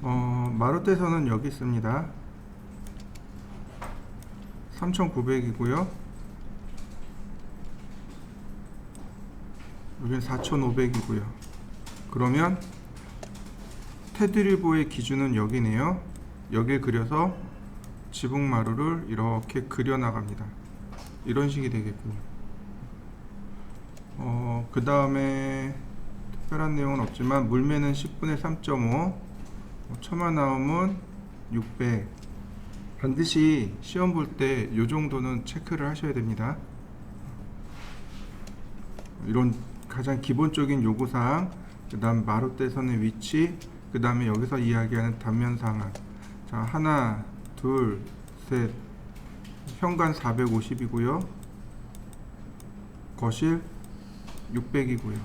마루대선은 여기 있습니다. 3,900이고요. 여기는 4,500이고요. 그러면 테드리보의 기준은 여기네요. 여길 그려서 지붕마루를 이렇게 그려 나갑니다. 이런 식이 되겠군요. 그 다음에 특별한 내용은 없지만 물매는 10분의 3.5, 처마 나옴은 600. 반드시 시험 볼 때 이 정도는 체크를 하셔야 됩니다. 이런 가장 기본적인 요구사항, 그 다음 마루대선의 위치, 그 다음에 여기서 이야기하는 단면 상황. 자, 하나, 둘, 셋. 현관 450이고요. 거실 600이고요.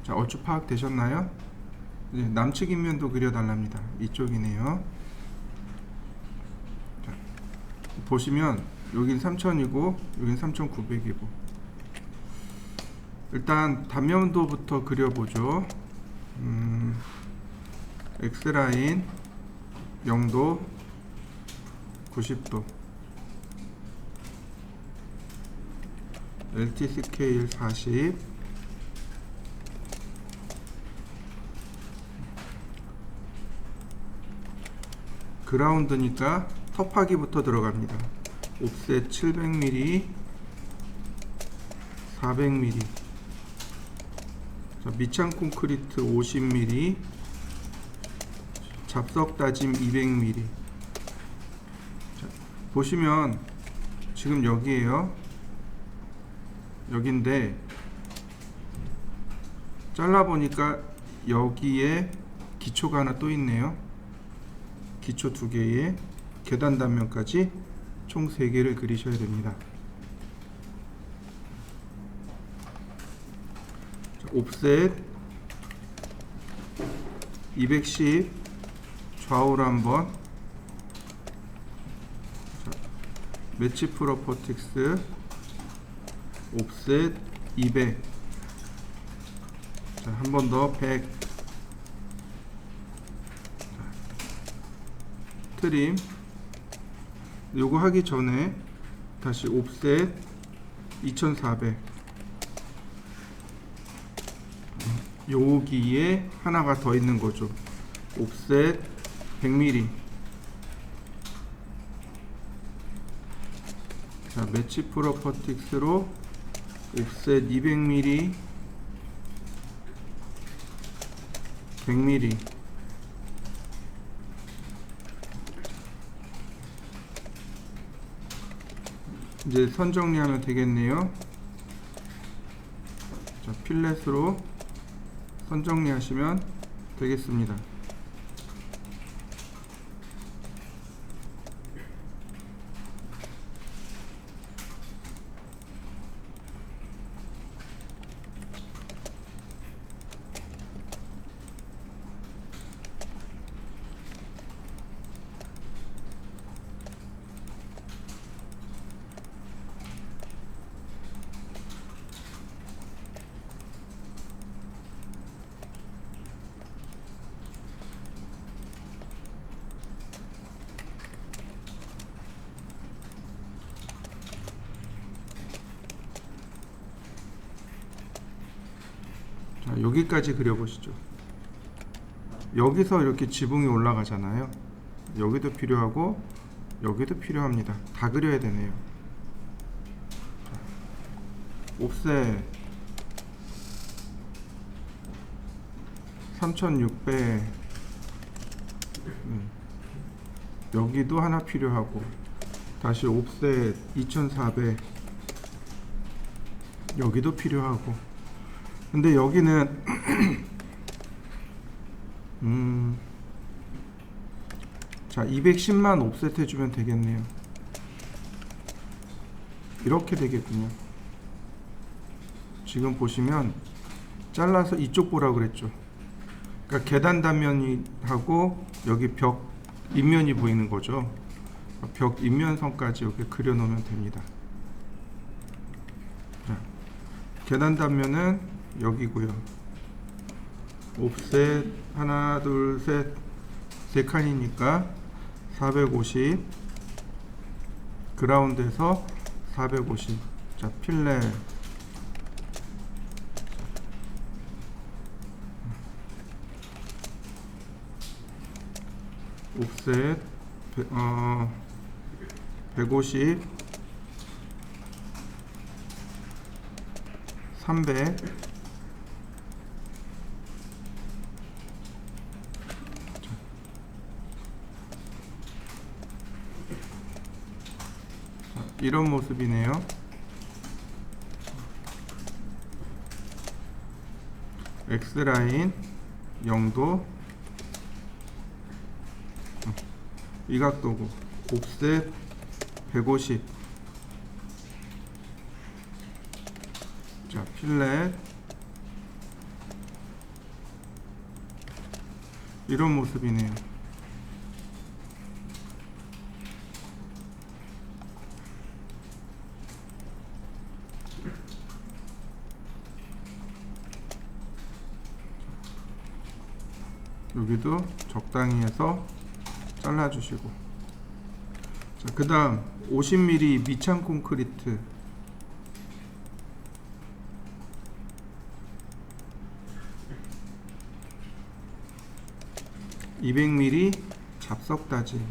자, 얼추 파악되셨나요? 네, 남측 인면도 그려달랍니다. 이쪽이네요. 자, 보시면 여긴 3000이고 여긴 3900이고, 일단 단면도부터 그려보죠. X라인 0도 90도, LT 스케일 40, 그라운드니까 텁하기부터 들어갑니다. 옵셋 700mm, 400mm. 자, 밑창 콘크리트 50mm, 잡석 다짐 200mm. 자, 보시면 지금 여기에요. 여긴데 잘라 보니까 여기에 기초가 하나 또 있네요. 기초 2개에 계단 단면까지 총 3개를 그리셔야 됩니다. 자, 옵셋 210 좌우로 한번. 자, 매치 프로퍼틱스 옵셋 200. 자, 한 번 더 100. 트림. 요거 하기 전에 다시 옵셋 2400. 여기에 하나가 더 있는 거죠. 옵셋 100mm. 자, 매치 프로퍼틱스로 옵셋 200mm, 100mm. 이제 선 정리하면 되겠네요. 자, 필렛으로 선 정리하시면 되겠습니다. 자, 여기까지 그려보시죠. 여기서 이렇게 지붕이 올라가잖아요. 여기도 필요하고 여기도 필요합니다. 다 그려야 되네요. 자, 옵셋 3600. 여기도 하나 필요하고, 다시 옵셋 2400. 여기도 필요하고. 근데 여기는 자, 210만 옵셋 해주면 되겠네요. 이렇게 되겠군요. 지금 보시면 잘라서 이쪽 보라고 그랬죠. 그러니까 계단 단면이 하고 여기 벽 인면이 보이는 거죠. 벽 인면선까지 이렇게 그려 놓으면 됩니다. 자, 계단 단면은 여기고요. 옵셋 하나 둘 셋 세 칸이니까 450, 그라운드에서 450. 자, 필렛 옵셋 150, 300, 이런 모습이네요. X라인 0도 이 각도고, 옵셋 150. 자, 필렛 이런 모습이네요. 여기도 적당히 해서 잘라주시고, 자, 그 다음 50mm 미창 콘크리트 (200mm) 잡석다지.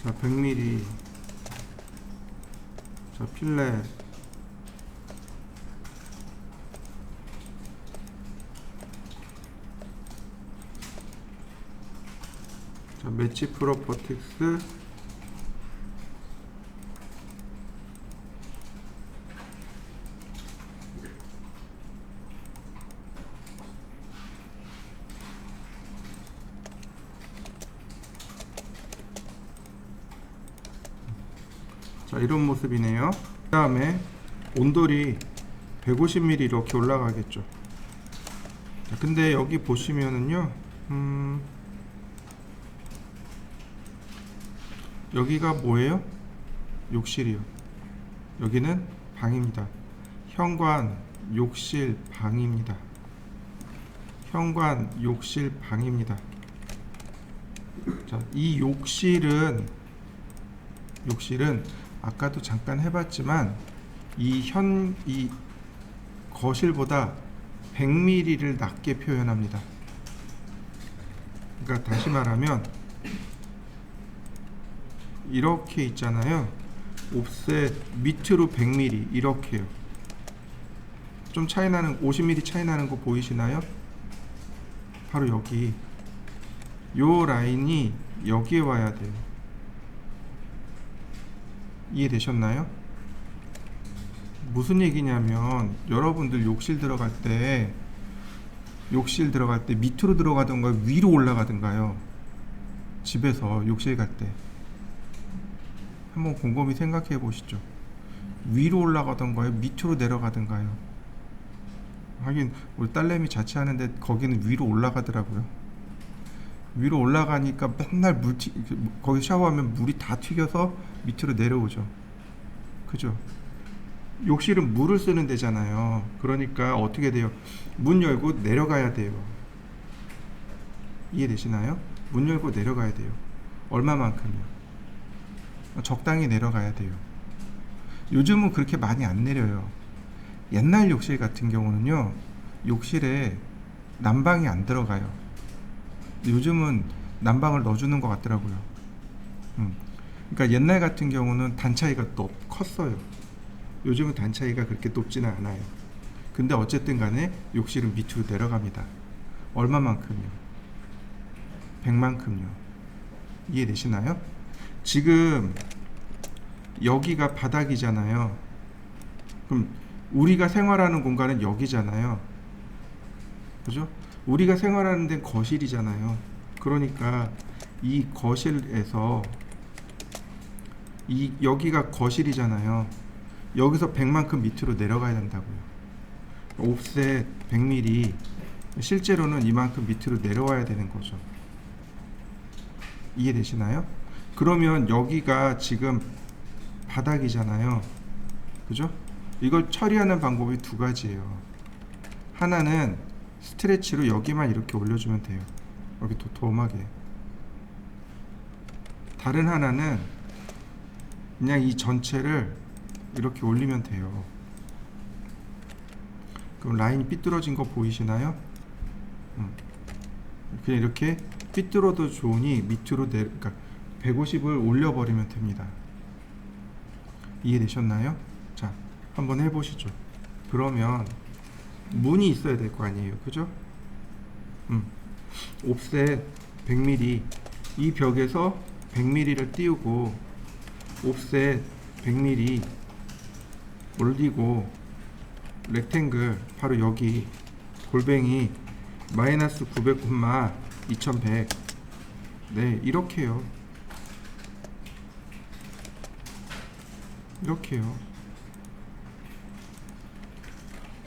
자, 100mm. 자, 필렛 자, 매치 프로퍼틱스 자, 이런 모습이네요. 그 다음에 온돌이 150mm 이렇게 올라가겠죠. 자, 근데 여기 보시면은요, 여기가 뭐예요? 욕실이요. 여기는 방입니다. 현관, 욕실, 방입니다. 현관, 욕실, 방입니다. 자, 이 욕실은 아까도 잠깐 해봤지만 이 거실보다 100mm를 낮게 표현합니다. 그러니까 다시 말하면 이렇게 있잖아요. 옵셋 밑으로 100mm 이렇게요. 좀 차이 나는 50mm 차이 나는 거 보이시나요? 바로 여기 요 라인이 여기에 와야 돼요. 이해되셨나요? 무슨 얘기냐면 여러분들 욕실 들어갈 때 밑으로 들어가던가 위로 올라가던가요. 집에서 욕실 갈 때 한번 곰곰이 생각해 보시죠. 위로 올라가던가요, 밑으로 내려가던가요. 하긴 우리 딸내미 자취하는데 거기는 위로 올라가더라고요. 위로 올라가니까 맨날 거기 샤워하면 물이 다 튀겨서 밑으로 내려오죠. 그죠? 욕실은 물을 쓰는 데잖아요. 그러니까 어떻게 돼요? 문 열고 내려가야 돼요. 이해되시나요? 문 열고 내려가야 돼요. 얼마만큼이요? 적당히 내려가야 돼요. 요즘은 그렇게 많이 안 내려요. 옛날 욕실 같은 경우는요, 욕실에 난방이 안 들어가요. 요즘은 난방을 넣어주는 것 같더라고요. 그러니까 옛날 같은 경우는 단 차이가 또 컸어요. 요즘은 단 차이가 그렇게 높지는 않아요. 근데 어쨌든 간에 욕실은 밑으로 내려갑니다. 얼마만큼요? 100만큼요. 이해되시나요? 지금 여기가 바닥이잖아요. 그럼 우리가 생활하는 공간은 여기잖아요. 그죠? 우리가 생활하는 데는 거실이잖아요. 그러니까 이 거실에서 여기가 거실이잖아요. 여기서 100만큼 밑으로 내려가야 된다고요. 옵셋 100mm, 실제로는 이만큼 밑으로 내려와야 되는 거죠. 이해되시나요? 그러면 여기가 지금 바닥이잖아요. 그죠? 이걸 처리하는 방법이 두 가지예요. 하나는 스트레치로 여기만 이렇게 올려주면 돼요. 여기 도톰하게. 다른 하나는 그냥 이 전체를 이렇게 올리면 돼요. 그럼 라인이 삐뚤어진 거 보이시나요? 그냥 이렇게 삐뚤어도 좋으니 밑으로 그러니까 150을 올려버리면 됩니다. 이해되셨나요? 자, 한번 해보시죠. 그러면 문이 있어야 될 거 아니에요, 그죠? 옵셋 100mm, 이 벽에서 100mm를 띄우고 옵셋 100mm 올리고 렉탱글 바로 여기 골뱅이 마이너스 900, 2100. 네, 이렇게요. 이렇게요.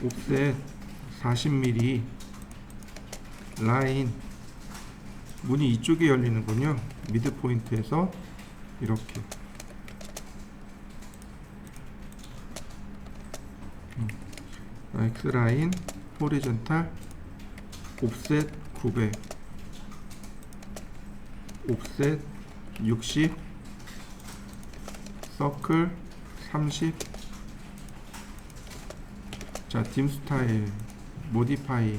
옵셋 40mm 라인, 문이 이쪽에 열리는군요. 미드 포인트에서 이렇게. X라인 호리존탈 옵셋 900, 옵셋 60, 서클 30. 자, 딤 스타일 모디파이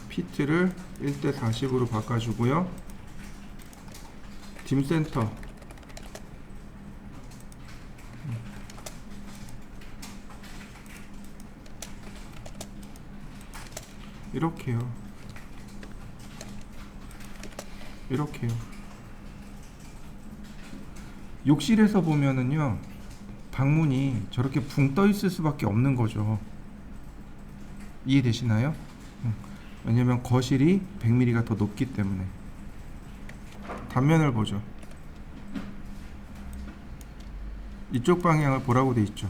피트를 1:40으로 바꿔주고요. 딤 센터 이렇게요. 이렇게요. 욕실에서 보면은요, 방문이 저렇게 붕 떠 있을 수밖에 없는 거죠. 이해되시나요? 왜냐면 거실이 100mm가 더 높기 때문에. 단면을 보죠. 이쪽 방향을 보라고 돼 있죠.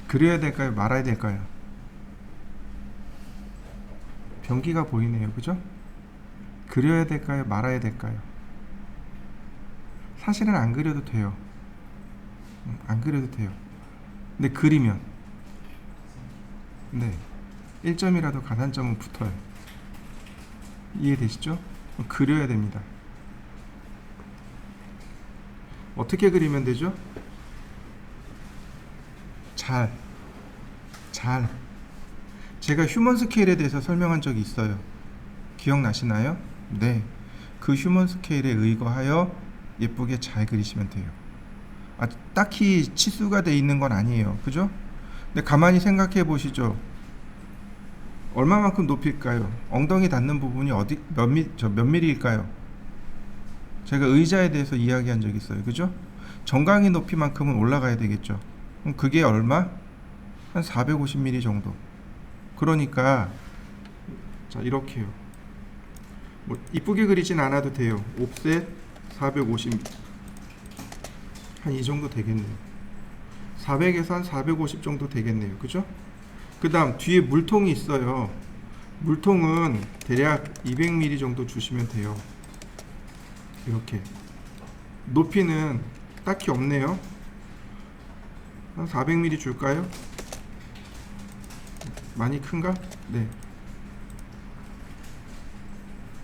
그려야 될까요? 말아야 될까요? 변기가 보이네요. 그죠? 그려야 될까요? 말아야 될까요? 사실은 안 그려도 돼요. 안 그려도 돼요. 근데 그리면 네, 1점이라도 가산점은 붙어요. 이해되시죠? 그려야 됩니다. 어떻게 그리면 되죠? 잘 제가 휴먼 스케일에 대해서 설명한 적이 있어요. 기억나시나요? 네, 그 휴먼 스케일에 의거하여 예쁘게 잘 그리시면 돼요. 딱히 치수가 돼 있는 건 아니에요. 그죠? 근데 가만히 생각해 보시죠. 얼마만큼 높일까요? 엉덩이 닿는 부분이 몇 밀리일까요? 제가 의자에 대해서 이야기한 적이 있어요. 그죠? 정강이 높이만큼은 올라가야 되겠죠. 그럼 그게 얼마? 한 450mm 정도. 그러니까 자, 이렇게요. 뭐 이쁘게 그리진 않아도 돼요. 옵셋 450, 한 이 정도 되겠네요. 400에서 한 450 정도 되겠네요. 그죠? 그 다음 뒤에 물통이 있어요. 물통은 대략 200mm 정도 주시면 돼요. 이렇게. 높이는 딱히 없네요. 한 400mm 줄까요? 많이 큰가? 네.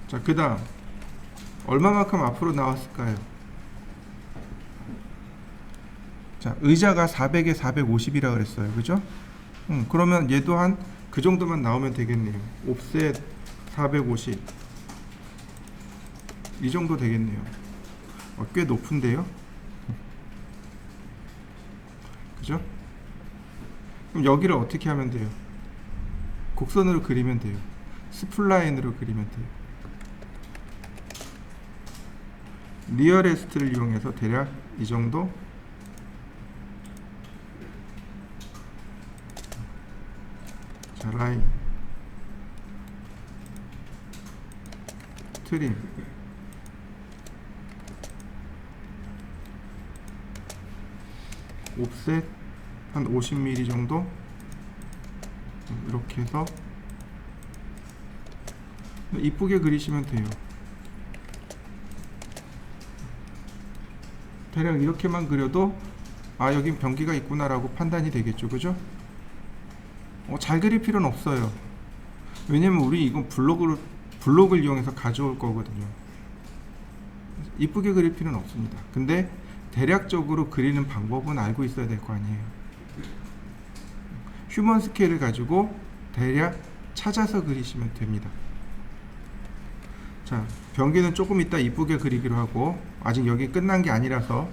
자, 그 다음 얼마만큼 앞으로 나왔을까요? 자, 의자가 400에 450이라 그랬어요. 그죠? 그러면 얘도 한 그 정도만 나오면 되겠네요. 옵셋 450, 이 정도 되겠네요. 꽤 높은데요? 그죠? 그럼 여기를 어떻게 하면 돼요? 곡선으로 그리면 돼요. 스플라인으로 그리면 돼요. 리어레스트를 이용해서 대략 이 정도. 자, 라인 트림 옵셋 한 50mm 정도. 이렇게 해서 이쁘게 그리시면 돼요. 대략 이렇게만 그려도 아 여긴 변기가 있구나라고 판단이 되겠죠. 그죠? 잘 그릴 필요는 없어요. 왜냐면 우리 이건 블록을 이용해서 가져올 거거든요. 이쁘게 그릴 필요는 없습니다. 근데 대략적으로 그리는 방법은 알고 있어야 될 거 아니에요. 휴먼 스케일을 가지고 대략 찾아서 그리시면 됩니다. 자, 변기는 조금 이따 이쁘게 그리기로 하고 아직 여기 끝난 게 아니라서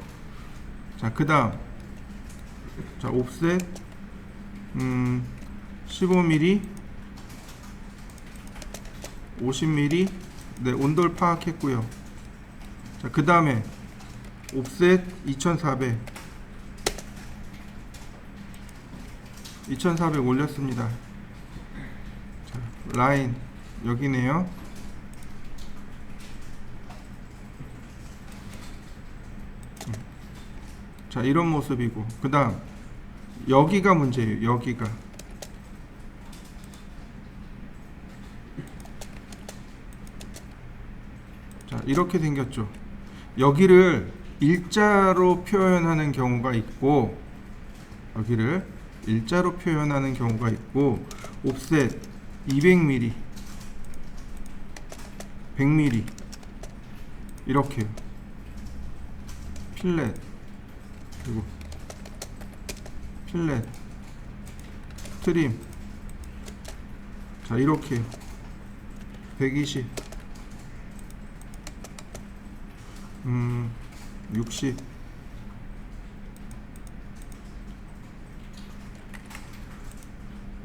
자, 그 다음 자, 옵셋 15mm 50mm 네, 온도를 파악했고요. 자, 그 다음에 옵셋 2400 올렸습니다. 자, 라인 여기네요. 자, 이런 모습이고 그 다음 여기가 문제예요. 여기가 자, 이렇게 생겼죠. 여기를 일자로 표현하는 경우가 있고 여기를 일자로 표현하는 경우가 있고 옵셋 200mm 100mm 이렇게요. 필렛 그리고 필렛 트림 자 이렇게 120 60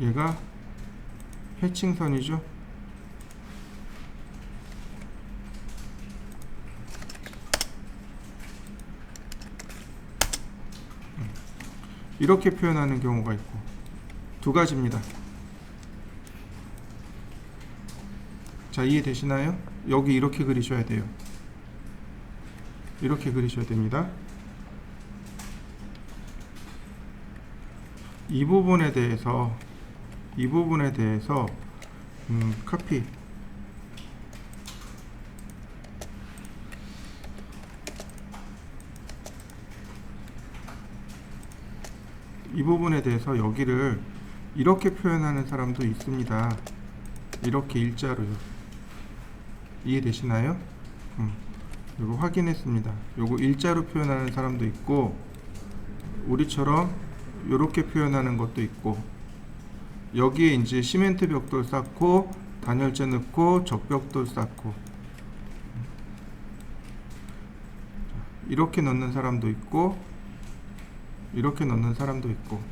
얘가 해칭선이죠. 이렇게 표현하는 경우가 있고 두 가지입니다. 자, 이해되시나요? 여기 이렇게 그리셔야 돼요. 이렇게 그리셔야 됩니다. 이 부분에 대해서 카피 이 부분에 대해서 여기를 이렇게 표현하는 사람도 있습니다. 이렇게 일자로요. 이해되시나요? 이거 확인했습니다. 요거 일자로 표현하는 사람도 있고 우리처럼 이렇게 표현하는 것도 있고 여기에 이제 시멘트 벽돌 쌓고 단열재 넣고 적벽돌 쌓고 이렇게 넣는 사람도 있고 이렇게 넣는 사람도 있고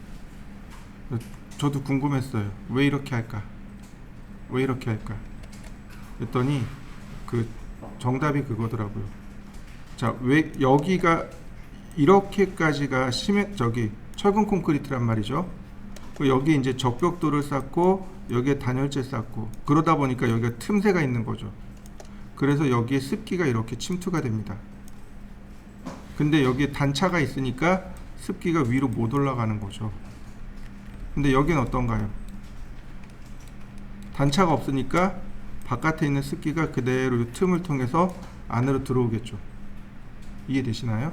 저도 궁금했어요. 왜 이렇게 할까? 왜 이렇게 할까? 그랬더니 그 정답이 그거더라고요. 자, 왜 여기가 이렇게까지가 철근 콘크리트란 말이죠. 여기 이제 적벽돌을 쌓고 여기에 단열재 쌓고 그러다 보니까 여기가 틈새가 있는 거죠. 그래서 여기에 습기가 이렇게 침투가 됩니다. 근데 여기에 단차가 있으니까 습기가 위로 못 올라가는 거죠. 근데 여기는 어떤가요? 단차가 없으니까 바깥에 있는 습기가 그대로 이 틈을 통해서 안으로 들어오겠죠. 이해되시나요?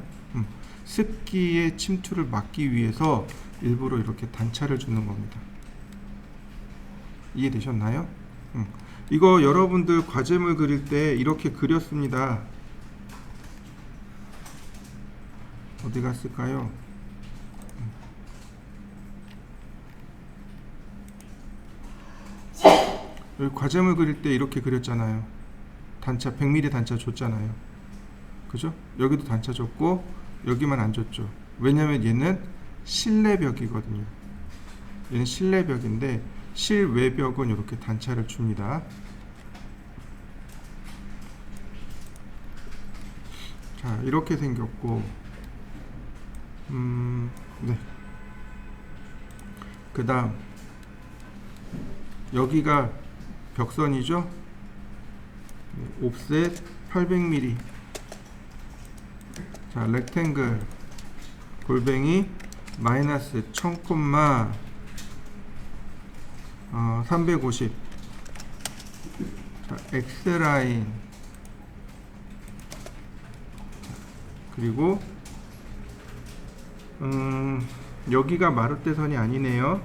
습기의 침투를 막기 위해서 일부러 이렇게 단차를 주는 겁니다. 이해되셨나요? 이거 여러분들 과제물 그릴 때 이렇게 그렸습니다. 어디 갔을까요? 여기 과제물 그릴 때 이렇게 그렸잖아요. 단차 100mm 단차 줬잖아요. 그죠? 여기도 단차 줬고 여기만 안 줬죠. 왜냐면 얘는 실내벽이거든요. 얘는 실내벽인데 실외벽은 이렇게 단차를 줍니다. 자, 이렇게 생겼고 네. 그 다음 여기가 벽선이죠. 옵셋 800mm 자, 렉탱글 골뱅이 마이너스 1000, 350 자, X라인 그리고 여기가 마루대선이 아니네요.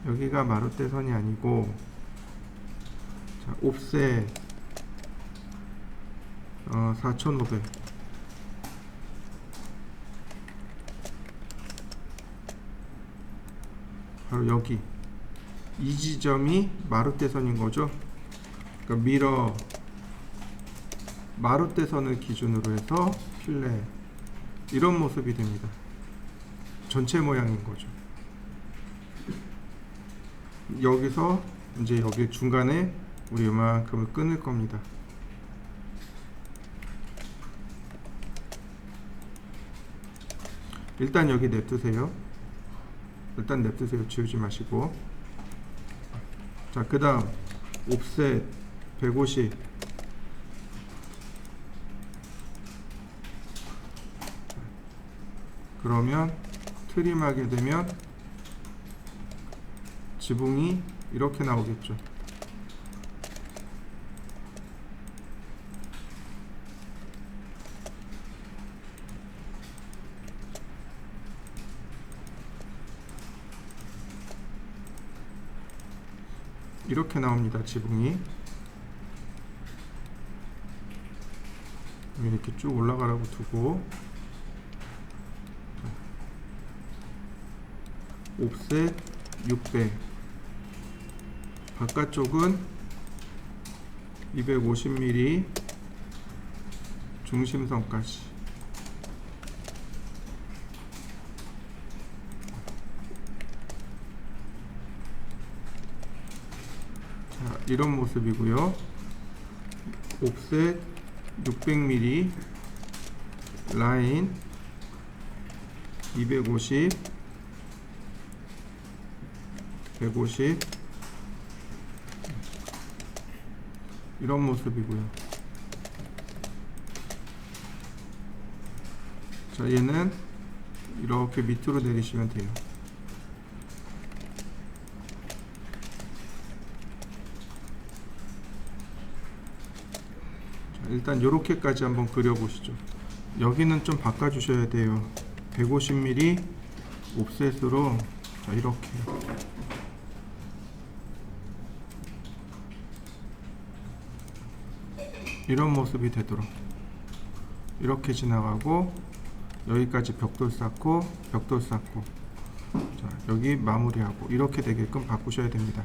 여기가 마루대선이 아니고, 자, 옵셋 4500. 바로 여기 이 지점이 마루대선인 거죠. 그러니까 미러 마루대선을 기준으로 해서 필렛 이런 모습이 됩니다. 전체 모양인 거죠. 여기서 이제 여기 중간에 우리 이만큼을 끊을 겁니다. 일단 여기 냅두세요. 일단 냅두세요. 지우지 마시고. 자, 그 다음 옵셋 150. 그러면 트림하게 되면 지붕이 이렇게 나오겠죠. 이렇게 나옵니다. 지붕이 이렇게 쭉 올라가라고 두고, 옵셋 600, 바깥쪽은 250mm 중심선까지. 자, 이런 모습이고요. 옵셋 600mm 라인 250, 150 이런 모습이고요. 자, 얘는 이렇게 밑으로 내리시면 돼요. 자, 일단 요렇게까지 한번 그려보시죠. 여기는 좀 바꿔주셔야 돼요. 150mm 옵셋으로, 자, 이렇게 이런 모습이 되도록 이렇게 지나가고, 여기까지 벽돌 쌓고 벽돌 쌓고, 자, 여기 마무리하고 이렇게 되게끔 바꾸셔야 됩니다.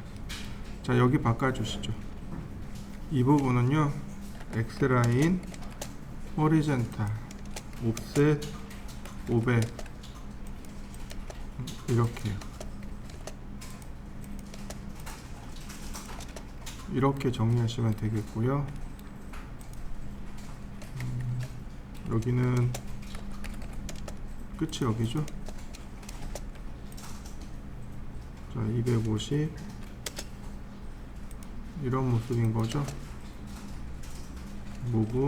자, 여기 바꿔주시죠. 이 부분은요, X라인 호리젠탈 옵셋 500 이렇게 정리하시면 되겠고요. 여기는 끝이 여기죠. 자, 250 이런 모습인 거죠. 무브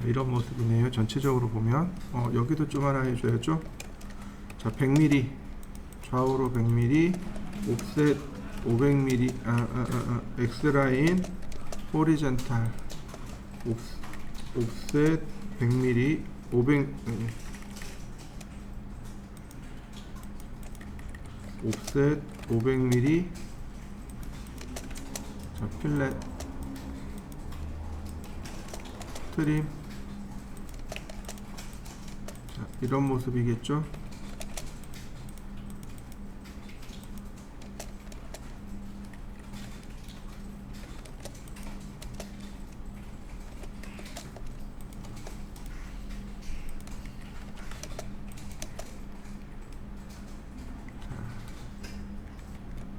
이런 모습이네요. 전체적으로 보면 여기도 좀 하나 해줘야죠. 자, 100mm 좌우로 100mm 옵셋 500mm X라인 호리젠탈 옵셋 100mm 500 옵셋 500mm. 자, 필렛 트림. 자, 이런 모습이겠죠.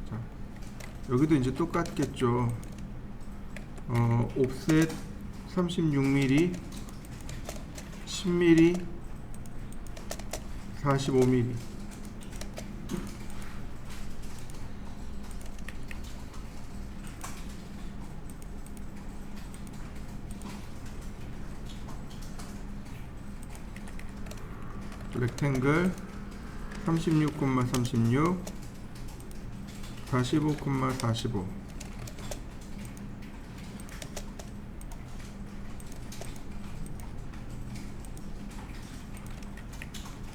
자, 여기도 이제 똑같겠죠. 옵셋 36mm 10mm 45mm 렉탱글 36,36 45,45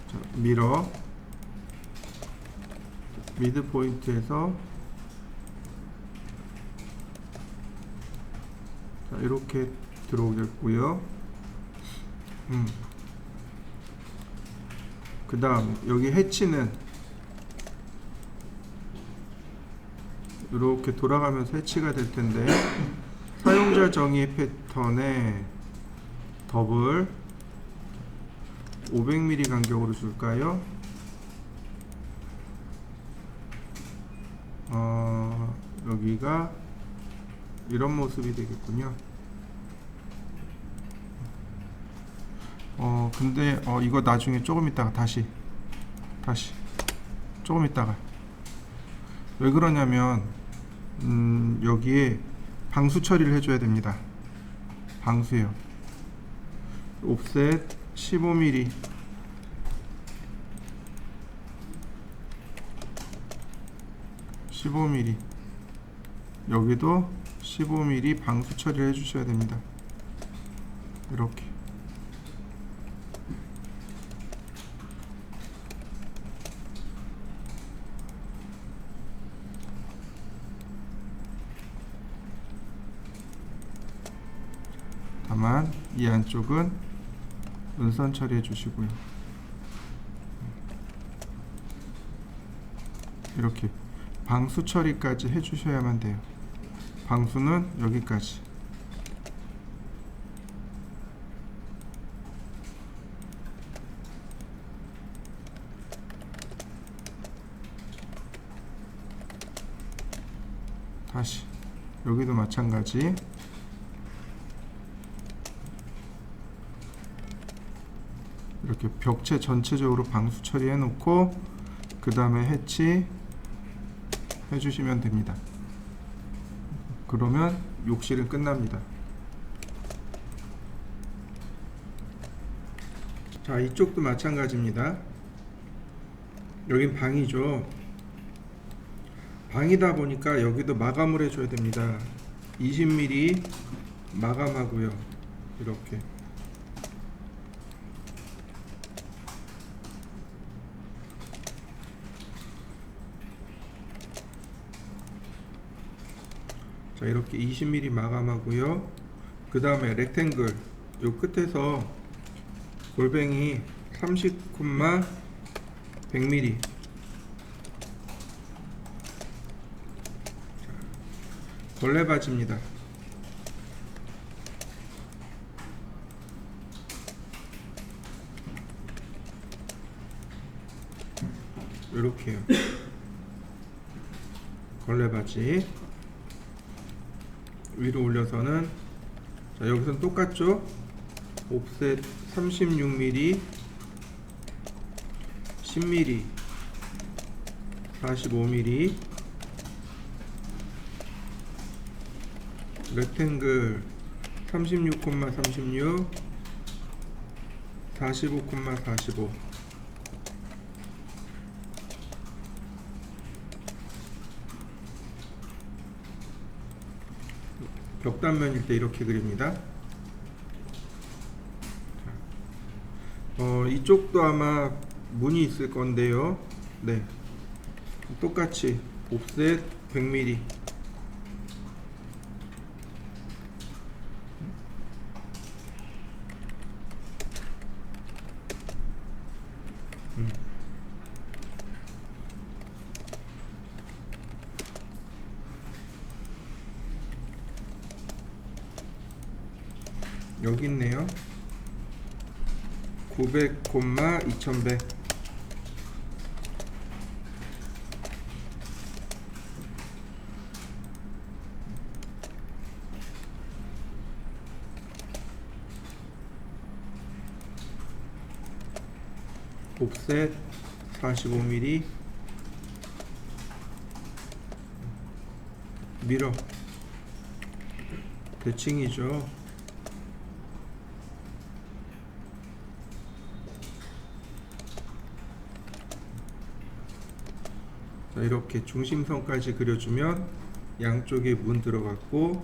자, 미러 미드 포인트에서 자, 이렇게 들어오겠고요. 그 다음 여기 해치는 이렇게 돌아가면서 해치가 될 텐데 사용자 정의 패턴에 더블 500mm 간격으로 줄까요? 여기가 이런 모습이 되겠군요. 근데 이거 나중에 조금 있다가 다시 조금 있다가 왜 그러냐면 여기에 방수 처리를 해줘야 됩니다. 방수요. 옵셋 15mm 여기도 15mm 방수 처리를 해주셔야 됩니다. 이렇게 다만 이 안쪽은 은선 처리해 주시고요. 이렇게 방수 처리까지 해 주셔야만 돼요. 방수는 여기까지. 다시 여기도 마찬가지. 이렇게 벽체 전체적으로 방수 처리해 놓고 그 다음에 해치 해주시면 됩니다. 그러면 욕실은 끝납니다. 자, 이쪽도 마찬가지입니다. 여긴 방이죠. 방이다 보니까 여기도 마감을 해줘야 됩니다. 20mm 마감하고요. 이렇게 자, 이렇게 20mm 마감하고요. 그 다음에 렉탱글 요 끝에서 골뱅이 30,100mm 걸레바지입니다. 이렇게요. 걸레바지 위로 올려서는 자, 여기서는 똑같죠. 옵셋 36mm 10mm 45mm 렉탱글 36,36 45,45 벽단면일 때 이렇게 그립니다. 이쪽도 아마 문이 있을 건데요. 네, 똑같이 옵셋 100mm 여기 있네요. 900,2100 옵셋 45mm 미러 대칭이죠. 자, 이렇게 중심선까지 그려주면 양쪽에 문 들어갔고,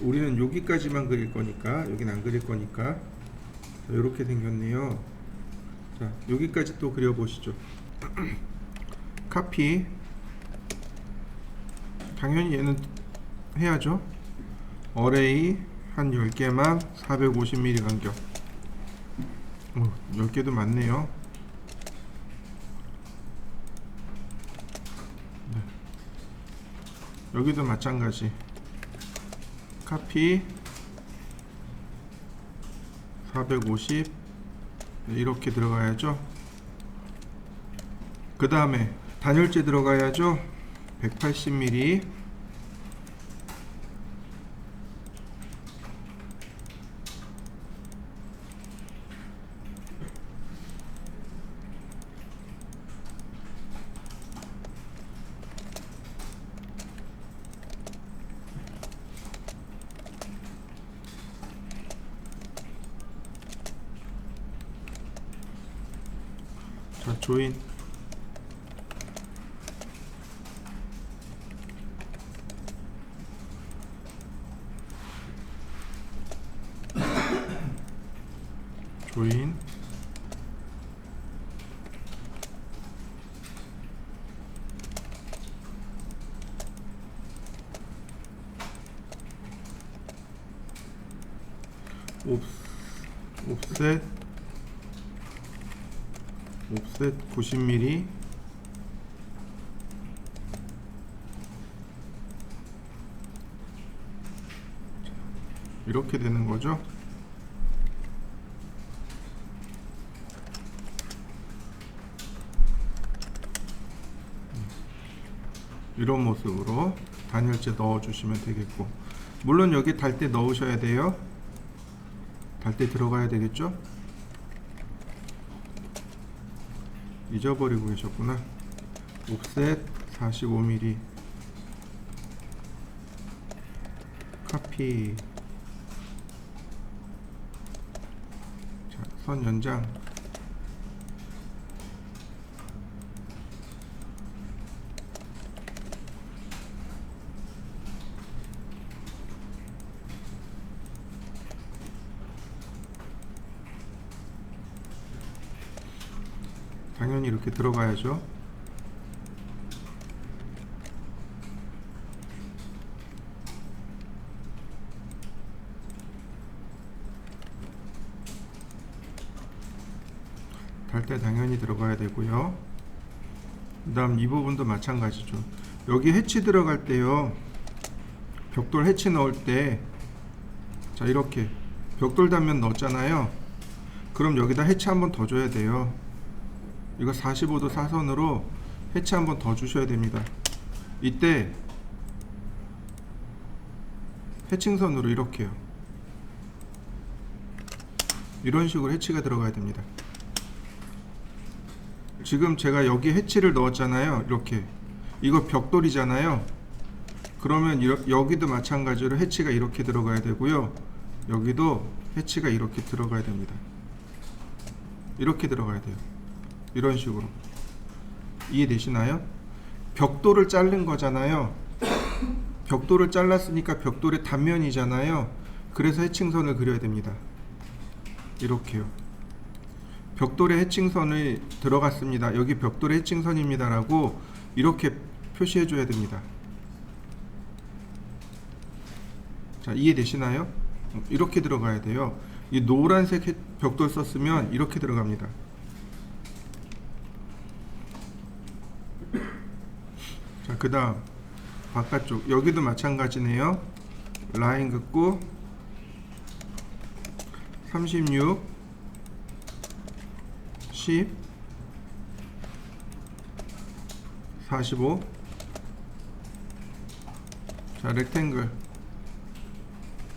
우리는 여기까지만 그릴 거니까, 여긴 안 그릴 거니까. 자, 이렇게 생겼네요. 자, 여기까지 또 그려보시죠. 카피. 당연히 얘는 해야죠. 어레이 한 10개만 450mm 간격. 10개도 많네요. 네. 여기도 마찬가지. 카피 450 이렇게 들어가야죠. 그 다음에 단열재 들어가야죠. 180mm. 자, 조인. 조인. 옵셋 90mm. 이렇게 되는 거죠. 이런 모습으로 단열재 넣어 주시면 되겠고, 물론 여기 달 때 넣으셔야 돼요. 달 때 들어가야 되겠죠. 잊어버리고 계셨구나. 옵셋 45mm. 카피. 자, 선 연장. 당연히 이렇게 들어가야죠. 달 때 당연히 들어가야 되고요. 그 다음 이 부분도 마찬가지죠. 여기 해치 들어갈 때요, 벽돌 해치 넣을 때, 자, 이렇게 벽돌 단면 넣었잖아요. 그럼 여기다 해치 한번 더 줘야 돼요. 이거 45도 사선으로 해치 한번 더 주셔야 됩니다. 이때 해칭선으로 이렇게요. 이런 식으로 해치가 들어가야 됩니다. 지금 제가 여기 해치를 넣었잖아요. 이렇게. 이거 벽돌이잖아요. 그러면 여기도 마찬가지로 해치가 이렇게 들어가야 되고요. 여기도 해치가 이렇게 들어가야 됩니다. 이렇게 들어가야 돼요. 이런 식으로. 이해되시나요? 벽돌을 자른 거잖아요. 벽돌을 잘랐으니까 벽돌의 단면이잖아요. 그래서 해칭선을 그려야 됩니다. 이렇게요. 벽돌의 해칭선이 들어갔습니다. 여기 벽돌의 해칭선입니다 라고 이렇게 표시해 줘야 됩니다. 자, 이해되시나요? 이렇게 들어가야 돼요. 이 노란색 벽돌 썼으면 이렇게 들어갑니다. 자, 그 다음 바깥쪽 여기도 마찬가지네요. 라인 긋고 36 10 45. 자, 렉탱글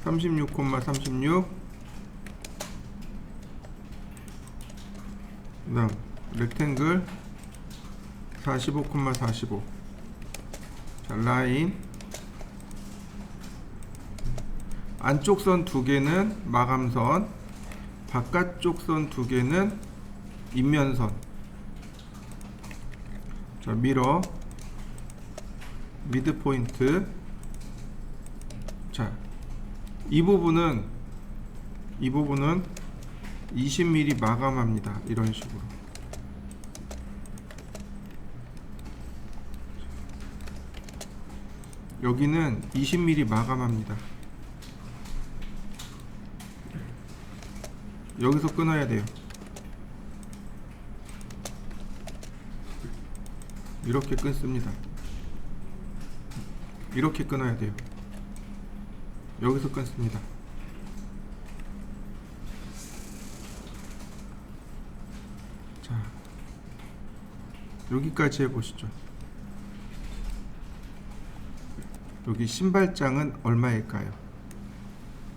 36,36. 그 다음 렉탱글 45,45. 자, 라인 안쪽 선 2개는 마감선, 바깥쪽 선 2개는 인면선. 자, 미러 미드 포인트. 자, 이 부분은 20mm 마감합니다. 이런 식으로. 여기는 20mm 마감합니다. 여기서 끊어야 돼요. 이렇게 끊습니다. 이렇게 끊어야 돼요. 여기서 끊습니다. 자, 여기까지 해보시죠. 여기 신발장은 얼마일까요?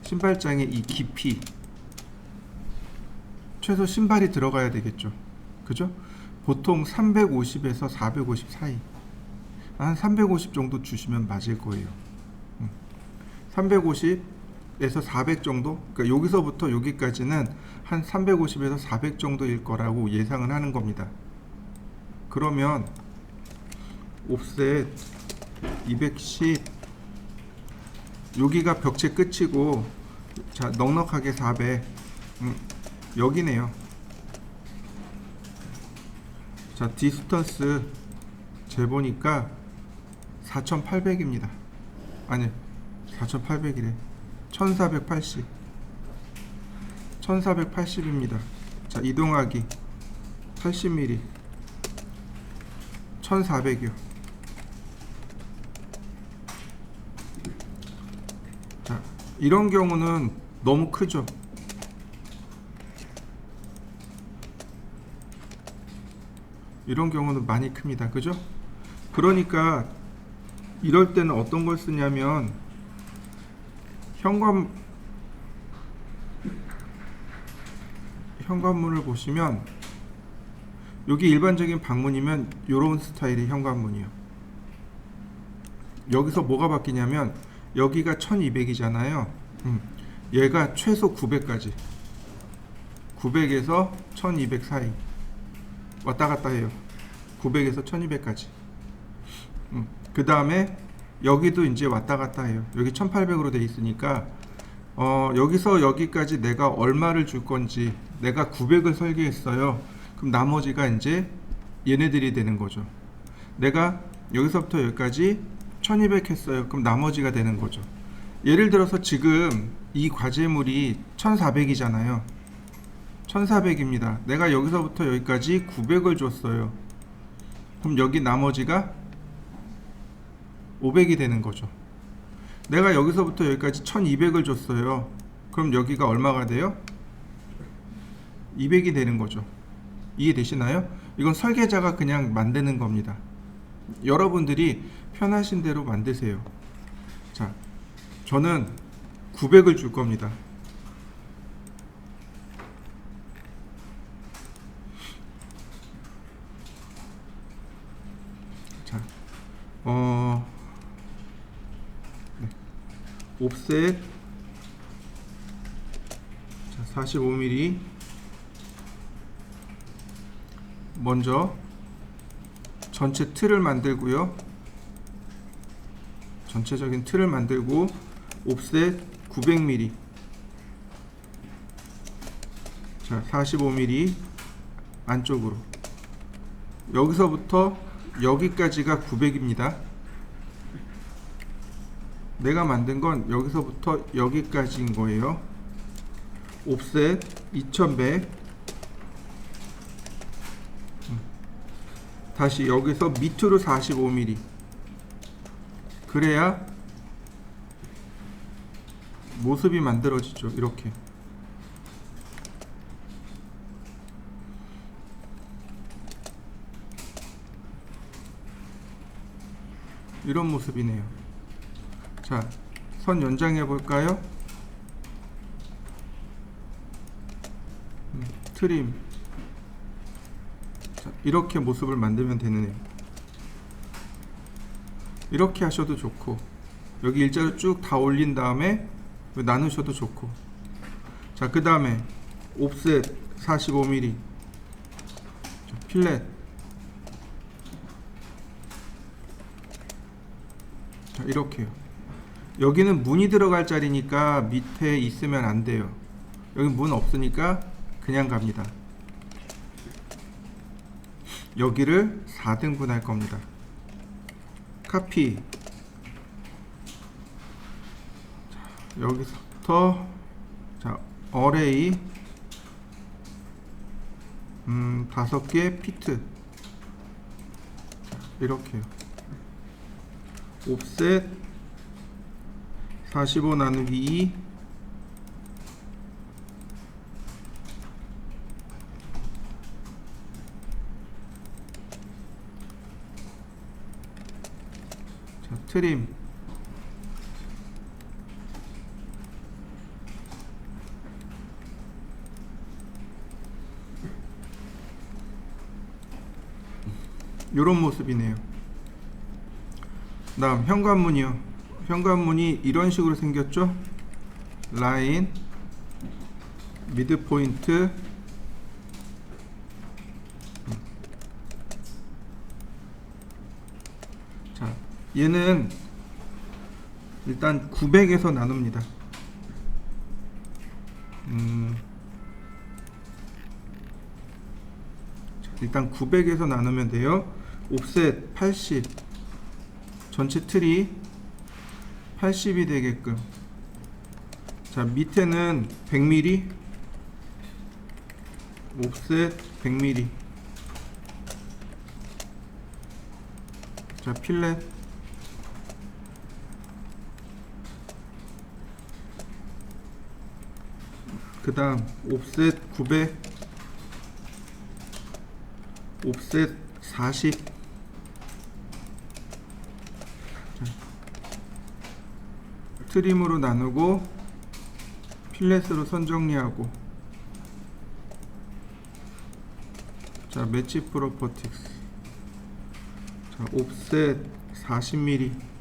신발장의 이 깊이, 최소 신발이 들어가야 되겠죠. 그죠? 보통 350에서 450 사이, 한 350 정도 주시면 맞을 거예요. 350에서 400 정도, 그러니까 여기서부터 여기까지는 한 350에서 400 정도일 거라고 예상을 하는 겁니다. 그러면 옵셋 210, 여기가 벽체 끝이고, 자, 넉넉하게 400, 여기네요. 자, 디스턴스 재보니까 4800입니다. 아니, 4800이래. 1480. 1480입니다. 자, 이동하기 80mm. 1400이요. 자, 이런 경우는 너무 크죠. 이런 경우는 많이 큽니다. 그죠? 그러니까 이럴 때는 어떤 걸 쓰냐면, 현관문을 보시면, 여기 일반적인 방문이면 요런 스타일의 현관문이요. 여기서 뭐가 바뀌냐면, 여기가 1200이잖아요. 얘가 최소 900까지, 900에서 1200 사이 왔다 갔다 해요. 900에서 1200까지. 그 다음에 여기도 이제 왔다 갔다 해요. 여기 1800으로 돼 있으니까 여기서 여기까지 내가 얼마를 줄 건지, 내가 900을 설계했어요. 그럼 나머지가 이제 얘네들이 되는 거죠. 내가 여기서부터 여기까지 1200 했어요. 그럼 나머지가 되는 거죠. 예를 들어서 지금 이 과제물이 1400이잖아요. 1400입니다. 내가 여기서부터 여기까지 900을 줬어요. 그럼 여기 나머지가 500이 되는 거죠. 내가 여기서부터 여기까지 1200을 줬어요. 그럼 여기가 얼마가 돼요? 200이 되는 거죠. 이해되시나요? 이건 설계자가 그냥 만드는 겁니다. 여러분들이 편하신 대로 만드세요. 자, 저는 900을 줄 겁니다. 자, 네. 옵셋, 자, 45mm. 먼저 전체 틀을 만들고요. 전체적인 틀을 만들고, 옵셋 900mm. 자, 45mm 안쪽으로. 여기서부터 여기까지가 900입니다. 내가 만든 건 여기서부터 여기까지인 거예요. 옵셋 2100. 다시 여기서 밑으로 45mm. 그래야 모습이 만들어지죠. 이렇게. 이런 모습이네요. 자, 선 연장해 볼까요? 트림. 자, 이렇게 모습을 만들면 되네요. 이렇게 하셔도 좋고, 여기 일자로 쭉 다 올린 다음에 나누셔도 좋고. 자, 그 다음에 옵셋 45mm. 자, 필렛 자, 이렇게요. 여기는 문이 들어갈 자리니까 밑에 있으면 안 돼요. 여기 문 없으니까 그냥 갑니다. 여기를 4등분 할 겁니다. 카피. 자, 여기서부터 자, 어레이 5개 피트. 자, 이렇게요. 옵셋 45 나누기 2 자, 트림 요런 모습이네요. 다음 현관문이요. 현관문이 이런 식으로 생겼죠. 라인 미드 포인트 자, 얘는 일단 900에서 나눕니다. 자, 일단 900에서 나누면 돼요. 옵셋 80 전체 틀이 80이 되게끔. 자, 밑에는 100mm 옵셋 100mm. 자, 필렛 그 다음 옵셋 900 옵셋 40. 자, 트림으로 나누고 필렛으로 선정리하고. 자, 매치 프로퍼티스. 자, 옵셋 40mm.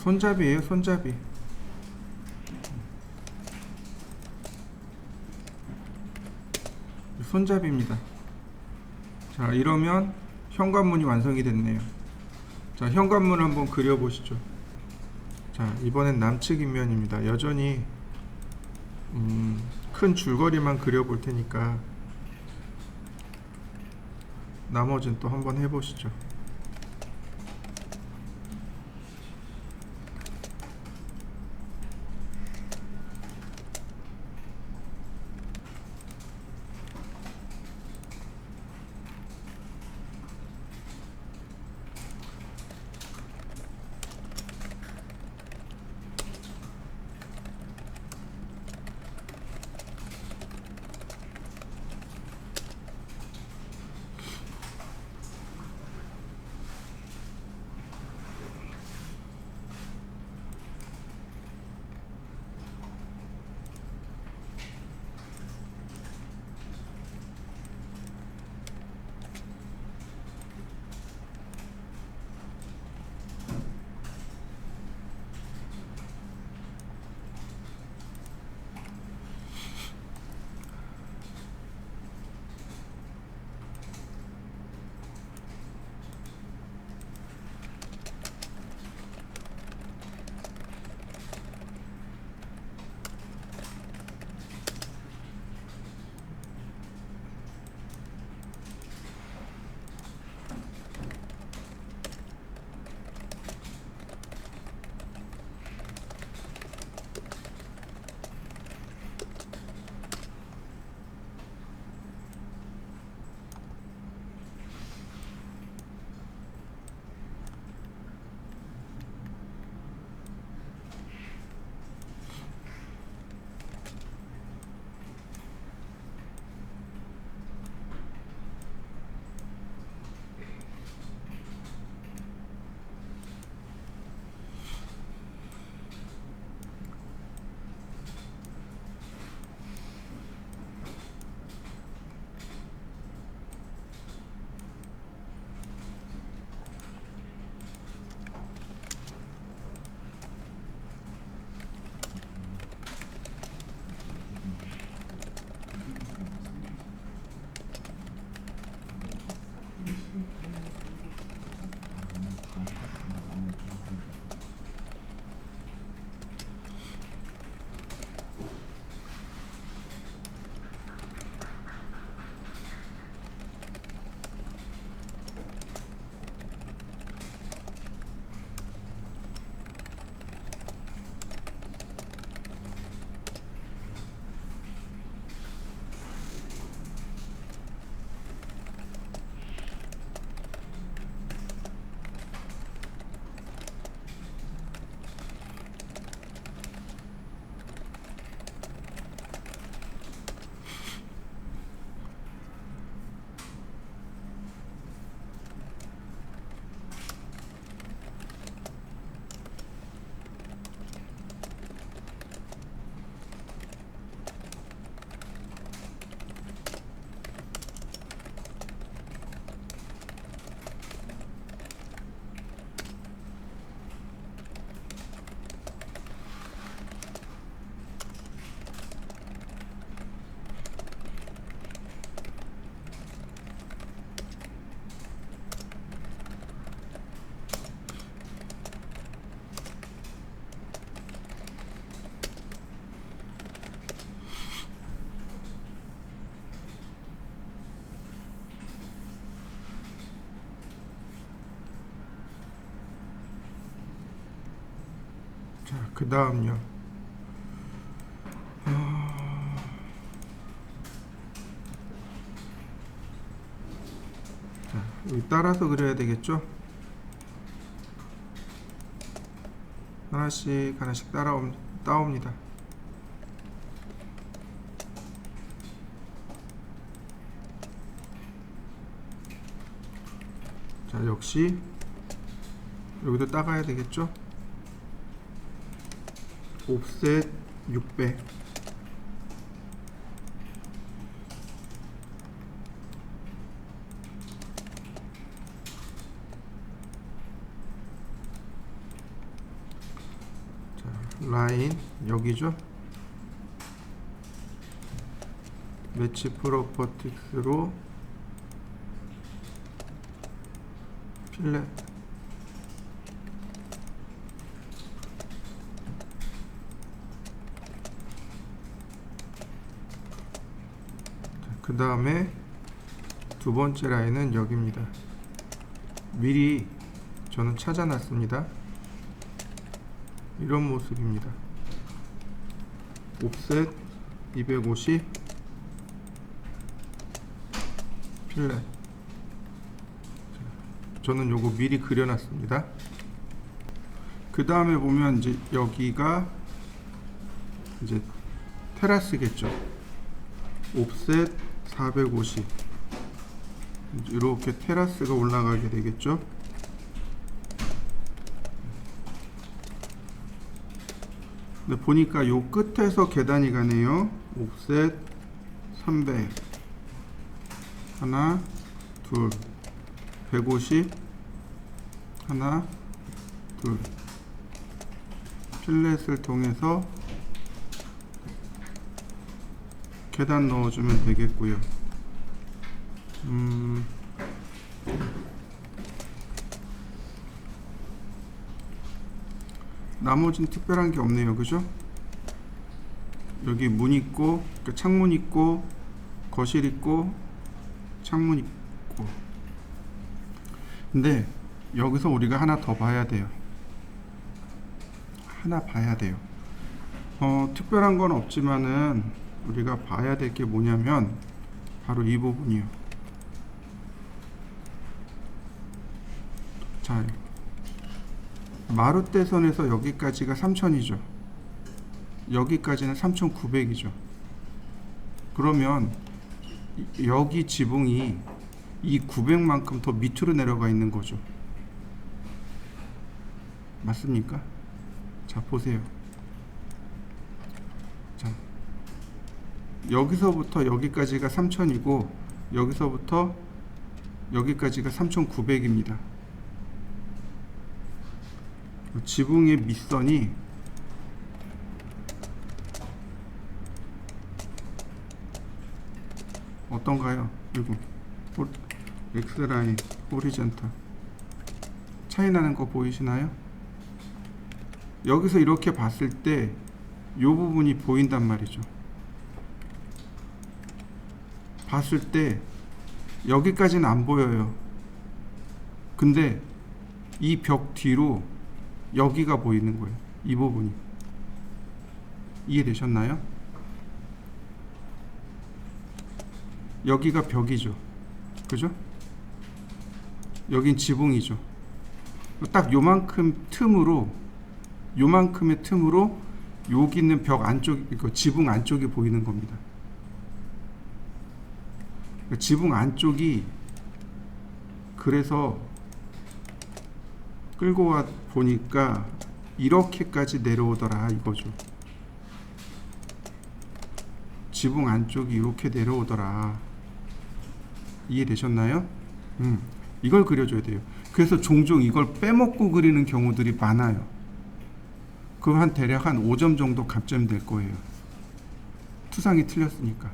손잡이에요, 손잡이. 손잡이입니다. 자, 이러면 현관문이 완성이 됐네요. 자, 현관문 한번 그려보시죠. 자, 이번엔 남측 인면입니다. 여전히 큰 줄거리만 그려볼 테니까 나머지는 또 한번 해보시죠. 그 다음요. 자, 여기 따라서 그려야 되겠죠? 하나씩 하나씩 따옵니다. 자, 역시 여기도 따가야 되겠죠? 옵셋 600. 자, 라인 여기죠? 매치 프로퍼틱스로 필렛. 그 다음에 두 번째 라인은 여기입니다. 미리 저는 찾아놨습니다. 이런 모습입니다. 옵셋 250 필렛. 저는 요거 미리 그려놨습니다. 그 다음에 보면 이제 여기가 이제 테라스겠죠. 옵셋 450 이렇게 테라스가 올라가게 되겠죠. 근데 보니까 요 끝에서 계단이 가네요. 옵셋 300 하나 둘 150 하나 둘 필렛을 통해서 계단 넣어주면 되겠고요. 나머지는 특별한 게 없네요. 그죠? 여기 문 있고, 그러니까 창문 있고, 거실 있고, 창문 있고. 근데 여기서 우리가 하나 더 봐야 돼요. 하나 봐야 돼요. 특별한 건 없지만은 우리가 봐야 될 게 뭐냐면 바로 이 부분이요. 자, 마룻대선에서 여기까지가 3000이죠. 여기까지는 3900이죠. 그러면 여기 지붕이 이 900만큼 더 밑으로 내려가 있는 거죠. 맞습니까? 자, 보세요. 자, 여기서부터 여기까지가 3000이고 여기서부터 여기까지가 3900입니다. 지붕의 밑선이 어떤가요? 이거 X라인, 호리젠탈 차이 나는 거 보이시나요? 여기서 이렇게 봤을 때 이 부분이 보인단 말이죠. 봤을 때 여기까지는 안 보여요. 근데 이 벽 뒤로 여기가 보이는 거예요. 이 부분이. 이해되셨나요? 여기가 벽이죠. 그죠? 여긴 지붕이죠. 딱 요만큼 틈으로, 요만큼의 틈으로 여기 있는 벽 안쪽, 그 지붕 안쪽이 보이는 겁니다. 지붕 안쪽이 그래서 끌고 와 보니까 이렇게까지 내려오더라 이거죠. 지붕 안쪽이 이렇게 내려오더라. 이해되셨나요? 이걸 그려줘야 돼요. 그래서 종종 이걸 빼먹고 그리는 경우들이 많아요. 그거 대략 한 5점 정도 감점이 될 거예요. 투상이 틀렸으니까.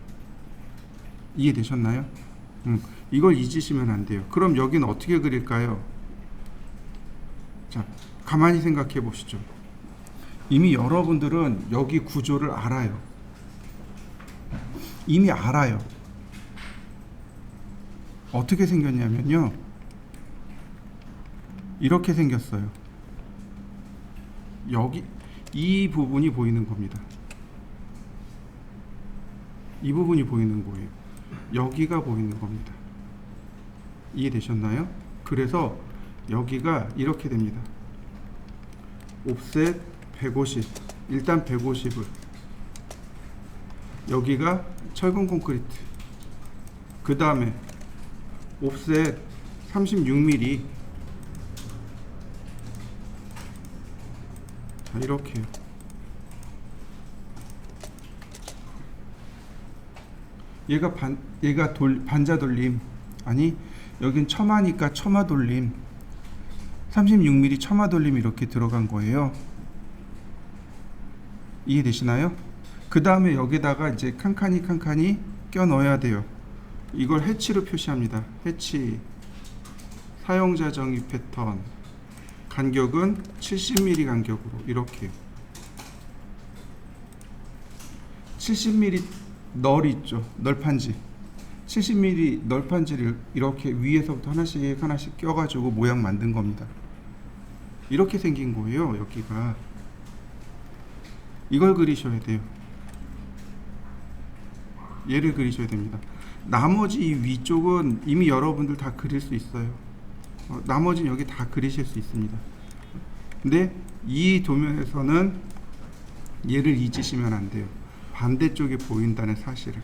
이해되셨나요? 이걸 잊으시면 안 돼요. 그럼 여기는 어떻게 그릴까요? 자, 가만히 생각해 보시죠. 이미 여러분들은 여기 구조를 알아요. 이미 알아요. 어떻게 생겼냐면요. 이렇게 생겼어요. 여기 이 부분이 보이는 겁니다. 이 부분이 보이는 거예요. 여기가 보이는 겁니다. 이해되셨나요? 그래서 여기가 이렇게 됩니다. 옵셋 150. 일단 150을 여기가 철근 콘크리트, 그 다음에 옵셋 36mm. 자, 이렇게요. 얘가 반자 돌림, 아니 여긴 처마니까 처마 돌림, 36mm 처마 돌림 이렇게 들어간 거예요. 이해되시나요? 그 다음에 여기다가 이제 칸칸이 껴 넣어야 돼요. 이걸 해치로 표시합니다. 해치, 사용자 정의 패턴, 간격은 70mm 간격으로 이렇게 70mm 널 있죠. 널판지, 70mm 널판지를 이렇게 위에서부터 하나씩 껴가지고 모양 만든 겁니다. 이렇게 생긴 거예요. 여기가 이걸 그리셔야 돼요. 얘를 그리셔야 됩니다. 나머지 이 위쪽은 이미 여러분들 다 그릴 수 있어요. 나머지는 여기 다 그리실 수 있습니다. 근데 이 도면에서는 얘를 잊으시면 안 돼요. 반대쪽에 보인다는 사실을.